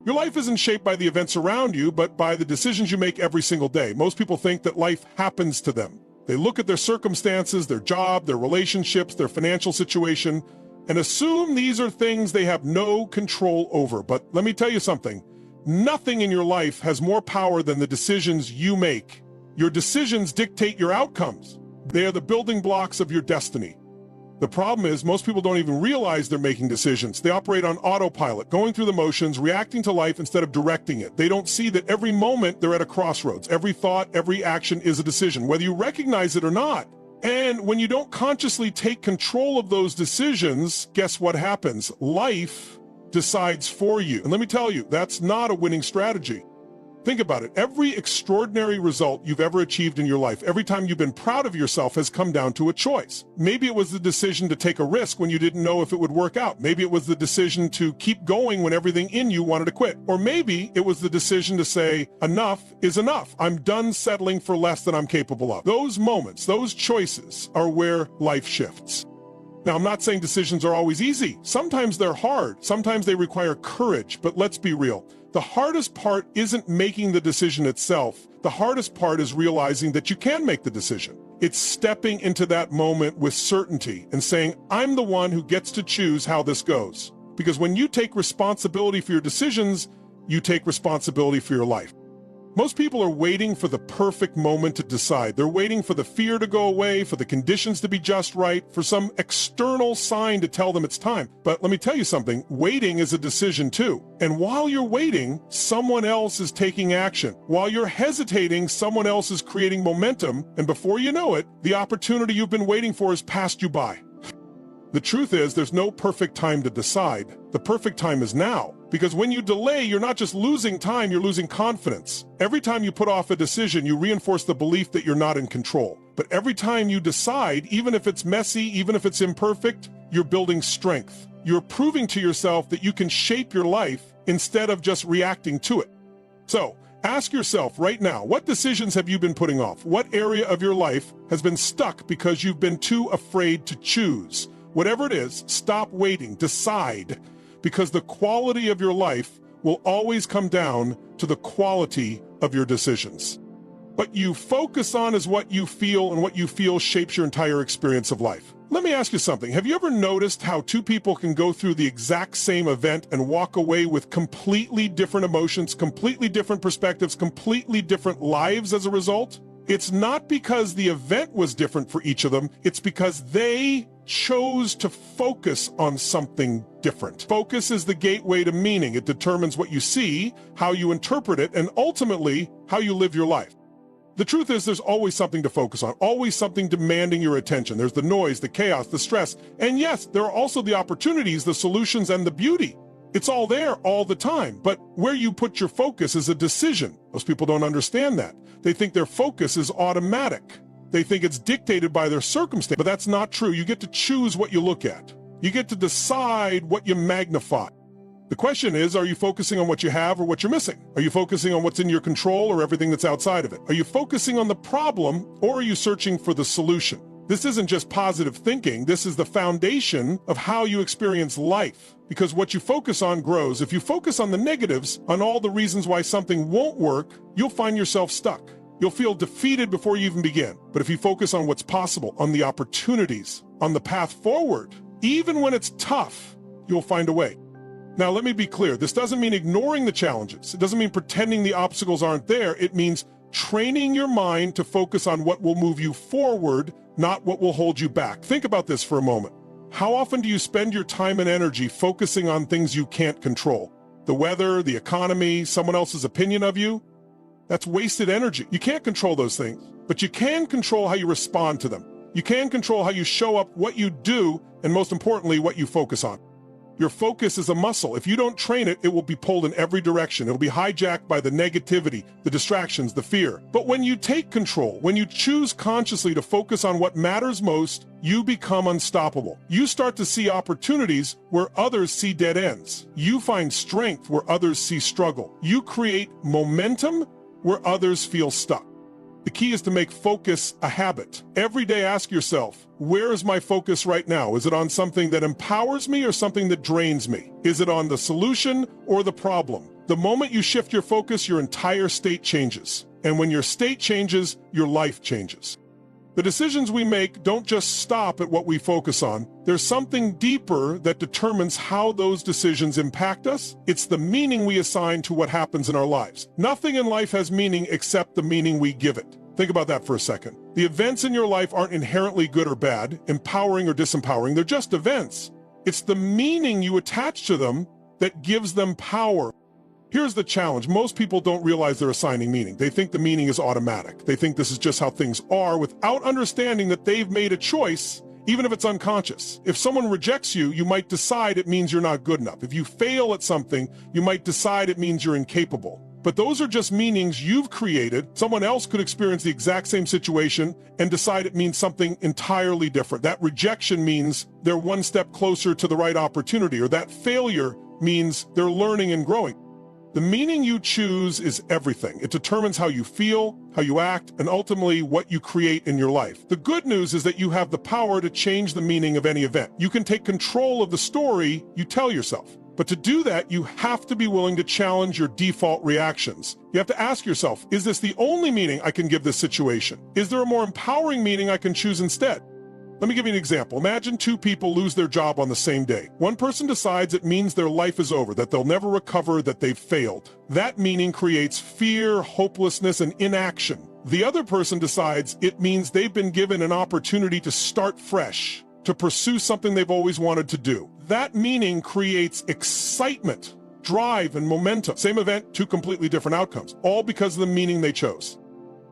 Your life isn't shaped by the events around you, but by the decisions you make every single day. Most people think that life happens to them. They look at their circumstances, their job, their relationships, their financial situation, and assume these are things they have no control over. But let me tell you something. Nothing in your life has more power than the decisions you make. Your decisions dictate your outcomes. They are the building blocks of your destiny. The problem is most people don't even realize they're making decisions. They operate on autopilot, going through the motions, reacting to life instead of directing it. They don't see that every moment they're at a crossroads. Every thought, every action is a decision, whether you recognize it or not. And when you don't consciously take control of those decisions, guess what happens? Life decides for you. And let me tell you, that's not a winning strategy. Think about it. Every extraordinary result you've ever achieved in your life, every time you've been proud of yourself, has come down to a choice. Maybe it was the decision to take a risk when you didn't know if it would work out. Maybe it was the decision to keep going when everything in you wanted to quit. Or maybe it was the decision to say, enough is enough. I'm done settling for less than I'm capable of. Those moments, those choices are where life shifts. Now, I'm not saying decisions are always easy. Sometimes they're hard. Sometimes they require courage. But let's be real. The hardest part isn't making the decision itself. The hardest part is realizing that you can make the decision. It's stepping into that moment with certainty and saying, I'm the one who gets to choose how this goes. Because when you take responsibility for your decisions, you take responsibility for your life. Most people are waiting for the perfect moment to decide. They're waiting for the fear to go away, for the conditions to be just right, for some external sign to tell them it's time. But let me tell you something, waiting is a decision too. And while you're waiting, someone else is taking action. While you're hesitating, someone else is creating momentum. And before you know it, the opportunity you've been waiting for has passed you by. The truth is, there's no perfect time to decide. The perfect time is now. Because when you delay, you're not just losing time, you're losing confidence. Every time you put off a decision, you reinforce the belief that you're not in control. But every time you decide, even if it's messy, even if it's imperfect, you're building strength. You're proving to yourself that you can shape your life instead of just reacting to it. So, ask yourself right now, what decisions have you been putting off? What area of your life has been stuck because you've been too afraid to choose? Whatever it is, stop waiting, decide, because the quality of your life will always come down to the quality of your decisions. What you focus on is what you feel, and what you feel shapes your entire experience of life. Let me ask you something. Have you ever noticed how two people can go through the exact same event and walk away with completely different emotions, completely different perspectives, completely different lives as a result? It's not because the event was different for each of them, it's because they chose to focus on something different. Focus is the gateway to meaning. It determines what you see, how you interpret it, and ultimately, how you live your life. The truth is, there's always something to focus on, always something demanding your attention. There's the noise, the chaos, the stress, and yes, there are also the opportunities, the solutions, and the beauty. It's all there all the time, but where you put your focus is a decision. Most people don't understand that. They think their focus is automatic. They think it's dictated by their circumstance, but that's not true. You get to choose what you look at. You get to decide what you magnify. The question is, are you focusing on what you have or what you're missing? Are you focusing on what's in your control or everything that's outside of it? Are you focusing on the problem, or are you searching for the solution? This isn't just positive thinking. This is the foundation of how you experience life, because what you focus on grows. If you focus on the negatives, on all the reasons why something won't work, you'll find yourself stuck. You'll feel defeated before you even begin. But if you focus on what's possible, on the opportunities, on the path forward, even when it's tough, you'll find a way. Now, let me be clear. This doesn't mean ignoring the challenges. It doesn't mean pretending the obstacles aren't there. It means training your mind to focus on what will move you forward, not what will hold you back. Think about this for a moment. How often do you spend your time and energy focusing on things you can't control? The weather, the economy, someone else's opinion of you? That's wasted energy. You can't control those things, but you can control how you respond to them. You can control how you show up, what you do, and most importantly, what you focus on. Your focus is a muscle. If you don't train it, it will be pulled in every direction. It'll be hijacked by the negativity, the distractions, the fear. But when you take control, when you choose consciously to focus on what matters most, you become unstoppable. You start to see opportunities where others see dead ends. You find strength where others see struggle. You create momentum where others feel stuck. The key is to make focus a habit. Every day ask yourself, where is my focus right now? Is it on something that empowers me or something that drains me? Is it on the solution or the problem? The moment you shift your focus, your entire state changes. And when your state changes, your life changes. The decisions we make don't just stop at what we focus on. There's something deeper that determines how those decisions impact us. It's the meaning we assign to what happens in our lives. Nothing in life has meaning except the meaning we give it. Think about that for a second. The events in your life aren't inherently good or bad, empowering or disempowering. They're just events. It's the meaning you attach to them that gives them power. Here's the challenge. Most people don't realize they're assigning meaning. They think the meaning is automatic. They think this is just how things are without understanding that they've made a choice, even if it's unconscious. If someone rejects you, you might decide it means you're not good enough. If you fail at something, you might decide it means you're incapable. But those are just meanings you've created. Someone else could experience the exact same situation and decide it means something entirely different. That rejection means they're one step closer to the right opportunity, or that failure means they're learning and growing. The meaning you choose is everything. It determines how you feel, how you act, and ultimately what you create in your life. The good news is that you have the power to change the meaning of any event. You can take control of the story you tell yourself. But to do that, you have to be willing to challenge your default reactions. You have to ask yourself, is this the only meaning I can give this situation? Is there a more empowering meaning I can choose instead? Let me give you an example. Imagine two people lose their job on the same day. One person decides it means their life is over, that they'll never recover, that they've failed. That meaning creates fear, hopelessness, and inaction. The other person decides it means they've been given an opportunity to start fresh, to pursue something they've always wanted to do. That meaning creates excitement, drive, and momentum. Same event, two completely different outcomes, all because of the meaning they chose.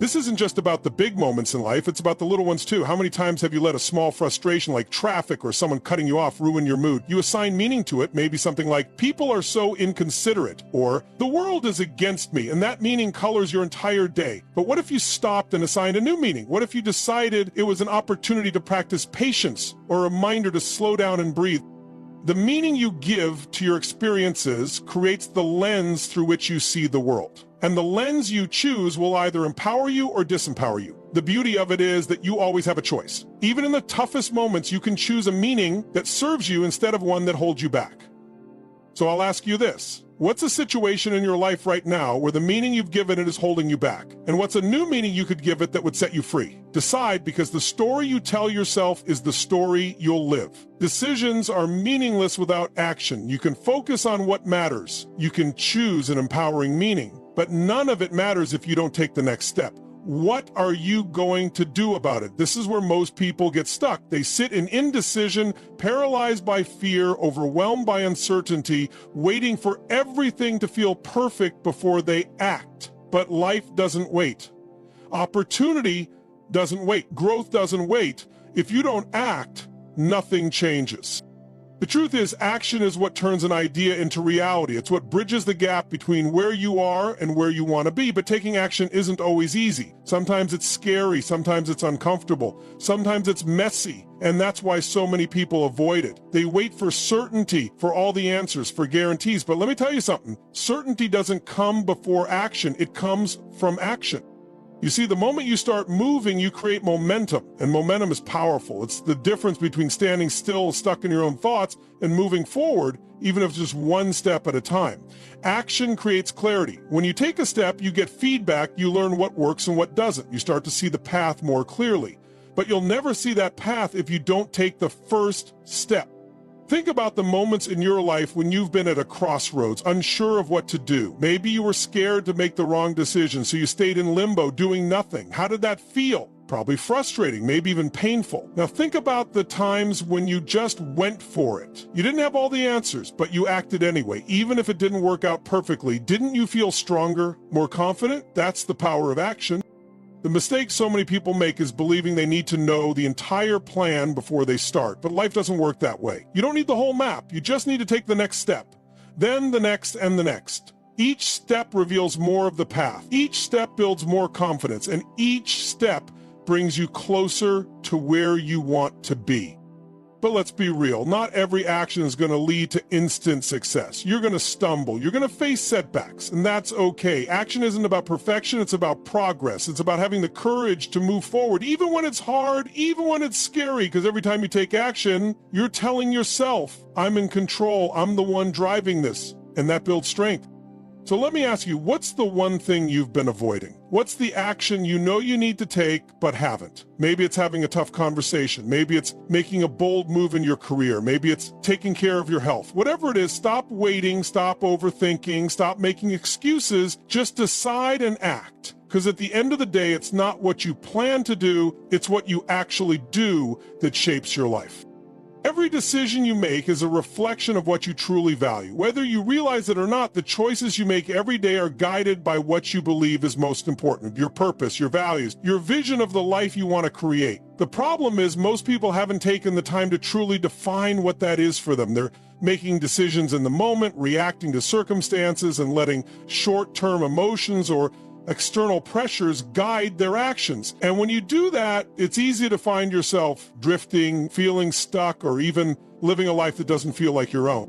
This isn't just about the big moments in life, it's about the little ones too. How many times have you let a small frustration like traffic or someone cutting you off ruin your mood? You assign meaning to it, maybe something like, people are so inconsiderate, or the world is against me, and that meaning colors your entire day. But what if you stopped and assigned a new meaning? What if you decided it was an opportunity to practice patience, or a reminder to slow down and breathe? The meaning you give to your experiences creates the lens through which you see the world. And the lens you choose will either empower you or disempower you. The beauty of it is that you always have a choice. Even in the toughest moments, you can choose a meaning that serves you instead of one that holds you back. So I'll ask you this. What's a situation in your life right now where the meaning you've given it is holding you back? And what's a new meaning you could give it that would set you free? Decide, because the story you tell yourself is the story you'll live. Decisions are meaningless without action. You can focus on what matters. You can choose an empowering meaning, but none of it matters if you don't take the next step. What are you going to do about it? This is where most people get stuck. They sit in indecision, paralyzed by fear, overwhelmed by uncertainty, waiting for everything to feel perfect before they act. But life doesn't wait. Opportunity doesn't wait. Growth doesn't wait. If you don't act, nothing changes. The truth is, action is what turns an idea into reality. It's what bridges the gap between where you are and where you want to be. But taking action isn't always easy. Sometimes it's scary, sometimes it's uncomfortable, sometimes it's messy, and that's why so many people avoid it. They wait for certainty, for all the answers, for guarantees. But let me tell you something. Certainty doesn't come before action. It comes from action. You see, the moment you start moving, you create momentum, and momentum is powerful. It's the difference between standing still, stuck in your own thoughts, and moving forward, even if it's just one step at a time. Action creates clarity. When you take a step, you get feedback, you learn what works and what doesn't. You start to see the path more clearly. But you'll never see that path if you don't take the first step. Think about the moments in your life when you've been at a crossroads, unsure of what to do. Maybe you were scared to make the wrong decision, so you stayed in limbo, doing nothing. How did that feel? Probably frustrating, maybe even painful. Now think about the times when you just went for it. You didn't have all the answers, but you acted anyway. Even if it didn't work out perfectly, didn't you feel stronger, more confident? That's the power of action. The mistake so many people make is believing they need to know the entire plan before they start, but life doesn't work that way. You don't need the whole map, you just need to take the next step, then the next and the next. Each step reveals more of the path, each step builds more confidence, and each step brings you closer to where you want to be. But let's be real, not every action is going to lead to instant success. You're going to stumble, you're going to face setbacks, and that's okay. Action isn't about perfection, it's about progress. It's about having the courage to move forward, even when it's hard, even when it's scary, because every time you take action, you're telling yourself, I'm in control, I'm the one driving this, and that builds strength. So let me ask you, what's the one thing you've been avoiding? What's the action you know you need to take but haven't? Maybe it's having a tough conversation. Maybe it's making a bold move in your career. Maybe it's taking care of your health. Whatever it is, stop waiting, stop overthinking, stop making excuses. Just decide and act. Because at the end of the day, it's not what you plan to do, it's what you actually do that shapes your life. Every decision you make is a reflection of what you truly value. Whether you realize it or not, the choices you make every day are guided by what you believe is most important, your purpose, your values, your vision of the life you want to create. The problem is most people haven't taken the time to truly define what that is for them. They're making decisions in the moment, reacting to circumstances, and letting short-term emotions or external pressures guide their actions. And when you do that, it's easy to find yourself drifting, feeling stuck, or even living a life that doesn't feel like your own.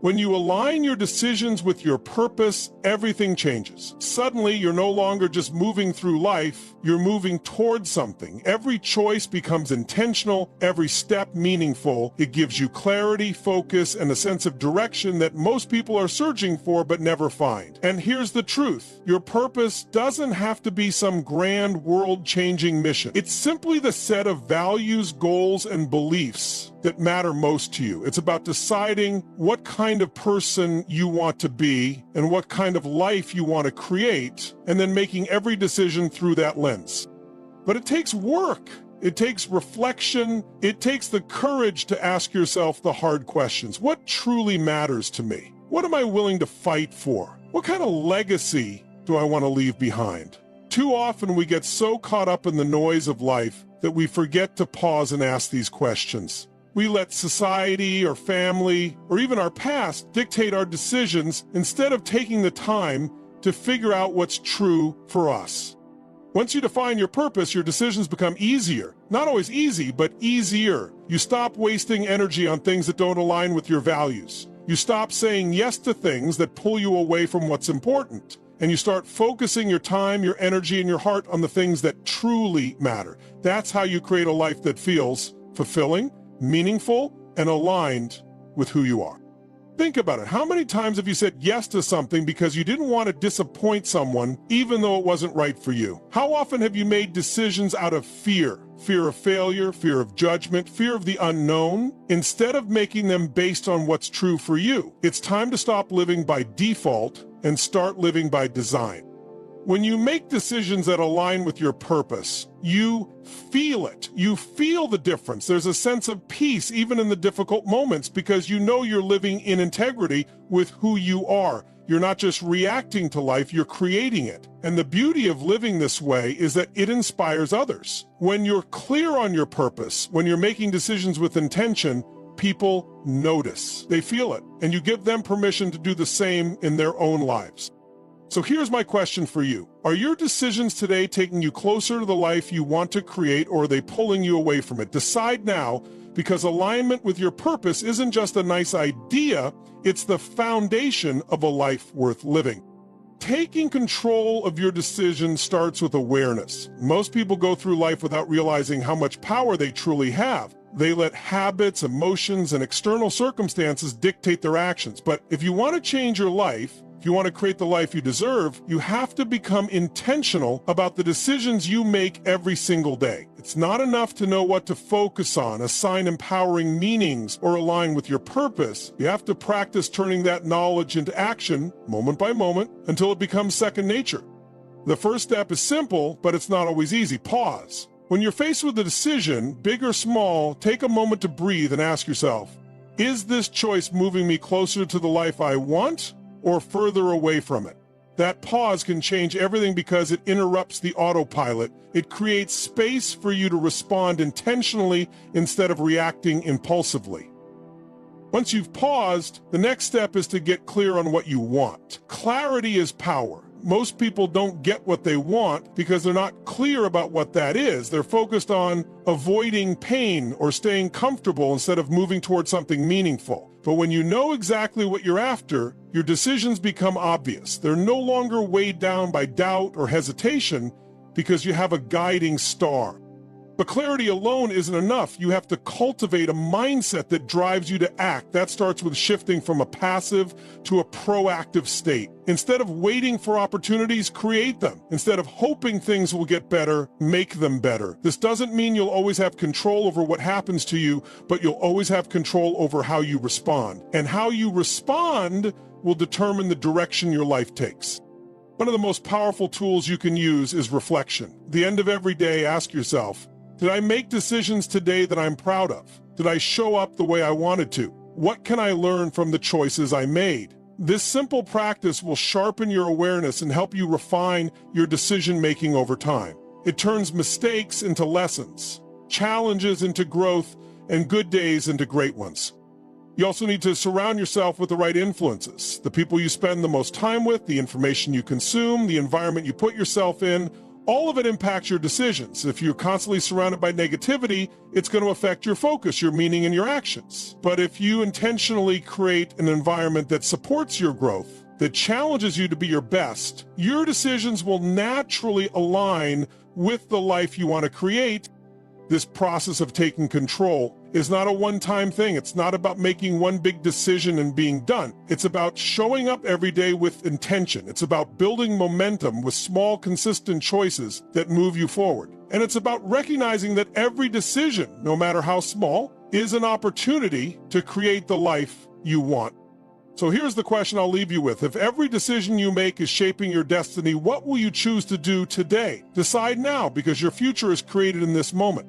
When you align your decisions with your purpose, everything changes. Suddenly, you're no longer just moving through life, you're moving towards something. Every choice becomes intentional, every step meaningful. It gives you clarity, focus, and a sense of direction that most people are searching for but never find. And here's the truth. Your purpose doesn't have to be some grand world-changing mission. It's simply the set of values, goals, and beliefs that matter most to you. It's about deciding what kind of person you want to be and what kind of life you want to create, and then making every decision through that lens. But it takes work. It takes reflection. It takes the courage to ask yourself the hard questions. What truly matters to me? What am I willing to fight for? What kind of legacy do I want to leave behind? Too often we get so caught up in the noise of life that we forget to pause and ask these questions. We let society or family or even our past dictate our decisions instead of taking the time to figure out what's true for us. Once you define your purpose, your decisions become easier. Not always easy, but easier. You stop wasting energy on things that don't align with your values. You stop saying yes to things that pull you away from what's important. And you start focusing your time, your energy, and your heart on the things that truly matter. That's how you create a life that feels fulfilling, meaningful, and aligned with who you are. Think about it. How many times have you said yes to something because you didn't want to disappoint someone, even though it wasn't right for you? How often have you made decisions out of fear? Fear of failure, fear of judgment, fear of the unknown, instead of making them based on what's true for you? It's time to stop living by default and start living by design. When you make decisions that align with your purpose, you feel it. You feel the difference. There's a sense of peace even in the difficult moments because you know you're living in integrity with who you are. You're not just reacting to life, you're creating it. And the beauty of living this way is that it inspires others. When you're clear on your purpose, when you're making decisions with intention, people notice. They feel it. And you give them permission to do the same in their own lives. So here's my question for you. Are your decisions today taking you closer to the life you want to create, or are they pulling you away from it? Decide now, because alignment with your purpose isn't just a nice idea, it's the foundation of a life worth living. Taking control of your decisions starts with awareness. Most people go through life without realizing how much power they truly have. They let habits, emotions, and external circumstances dictate their actions. But if you want to change your life, if you want to create the life you deserve, you have to become intentional about the decisions you make every single day. It's not enough to know what to focus on, assign empowering meanings, or align with your purpose. You have to practice turning that knowledge into action, moment by moment, until it becomes second nature. The first step is simple, but it's not always easy. Pause. When you're faced with a decision, big or small, take a moment to breathe and ask yourself, is this choice moving me closer to the life I want, or further away from it? That pause can change everything because it interrupts the autopilot. It creates space for you to respond intentionally instead of reacting impulsively. Once you've paused, the next step is to get clear on what you want. Clarity is power. Most people don't get what they want because they're not clear about what that is. They're focused on avoiding pain or staying comfortable instead of moving towards something meaningful. But when you know exactly what you're after, your decisions become obvious. They're no longer weighed down by doubt or hesitation because you have a guiding star. But clarity alone isn't enough. You have to cultivate a mindset that drives you to act. That starts with shifting from a passive to a proactive state. Instead of waiting for opportunities, create them. Instead of hoping things will get better, make them better. This doesn't mean you'll always have control over what happens to you, but you'll always have control over how you respond. And how you respond will determine the direction your life takes. One of the most powerful tools you can use is reflection. At the end of every day, ask yourself, did I make decisions today that I'm proud of? Did I show up the way I wanted to? What can I learn from the choices I made? This simple practice will sharpen your awareness and help you refine your decision-making over time. It turns mistakes into lessons, challenges into growth, and good days into great ones. You also need to surround yourself with the right influences. The people you spend the most time with, the information you consume, the environment you put yourself in, all of it impacts your decisions. If you're constantly surrounded by negativity, it's going to affect your focus, your meaning, and your actions. But if you intentionally create an environment that supports your growth, that challenges you to be your best, your decisions will naturally align with the life you want to create. This process of taking control is not a one-time thing. It's not about making one big decision and being done. It's about showing up every day with intention. It's about building momentum with small, consistent choices that move you forward. And it's about recognizing that every decision, no matter how small, is an opportunity to create the life you want. So here's the question I'll leave you with. If every decision you make is shaping your destiny, what will you choose to do today? Decide now, because your future is created in this moment.